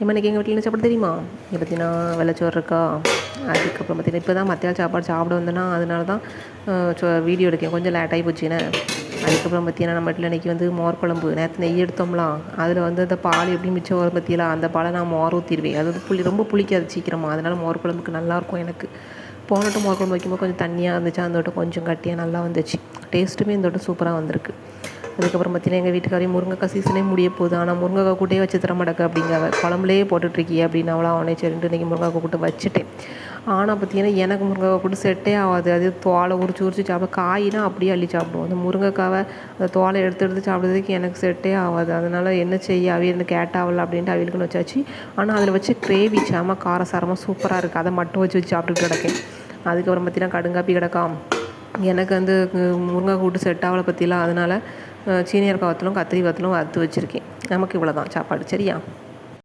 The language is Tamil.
இன்றைக்கி எங்கள் வீட்டில் என்ன சாப்பாடு தெரியுமா? இங்கே பார்த்தீங்கன்னா வெள்ளைச்சோறு இருக்கா, அதுக்கப்புறம் பார்த்தீங்கன்னா இப்போ தான் மத்தியானம் சாப்பாடு சாப்பிட வந்தேன்னா அதனால தான் வீடியோ எடுக்கேன், கொஞ்சம் லேட் ஆகி போச்சுன்னு. அதுக்கப்புறம் பார்த்தீங்கன்னா நம்ம வீட்டில் இன்றைக்கி வந்து மோர் குழம்பு, நேற்று நெய் எடுத்தோம்லாம், அதில் வந்து அந்த பால் எப்படி மிச்சம் வரும் பற்றியெல்லாம், அந்த பாலை நான் மோர் ஊற்றிடுவேன். அது வந்து ரொம்ப புளிக்காது சீக்கிரமாக, அதனால் மோர் குழம்புக்கு நல்லாயிருக்கும் எனக்கு. போனட்டும் மோர் குழம்பு வைக்கும்போது கொஞ்சம் தண்ணியாக இருந்துச்சு, அந்த வட்டம் கொஞ்சம் கட்டியாக நல்லா வந்துச்சு. டேஸ்ட்டுமே இந்த வட்டம் சூப்பராக வந்திருக்கு. அதுக்கப்புறம் பார்த்தீங்கன்னா எங்கள் வீட்டுக்காரையும் முருங்கைக்காய் சீசனே முடிய போகுது, ஆனால் முருங்கைக்காய் கூட்டே வச்சு தர மாட்டேக்க அப்படிங்காவ, குழம்புலேயே போட்டுட்ருக்கியே அப்படின்னு அவளாம் அவனே சரின்ட்டு இன்றைக்கி முருங்கைக்காய் கூட்டு வச்சுட்டேன். ஆனால் பார்த்தீங்கன்னா எனக்கு முருங்கைக்காய் கூட்டு செட்டே ஆகாது. அது தோலை உரிச்சு சாப்பிட, காயினா அப்படியே அள்ளி சாப்பிடுவோம். அந்த முருங்கைக்காவை அந்த தோலை எடுத்து சாப்பிட்றதுக்கு எனக்கு செட்டே ஆகாது. அதனால் என்ன செய்ய, அவியல்னு கேட்டாவல அப்படின்ட்டு அவியலுக்குன்னு வச்சாச்சு. ஆனால் அதில் வச்சு கிரேவி சாம காரசாரமாக சூப்பராக இருக்குது, அதை மட்டும் வச்சு சாப்பிட்டுட்டு கிடக்கேன். அதுக்கப்புறம் பார்த்தீங்கன்னா கடுங்காப்பி கிடக்காம். எனக்கு வந்து முருங்கைக்காய் கூட்டு செட் ஆகலை பற்றிலாம், அதனால் சீனியர் வத்தலும் கத்திரி வத்தலும் வறுத்து வச்சுருக்கேன். நமக்கு இவ்வளோ தான் சாப்பாடு, சரியா?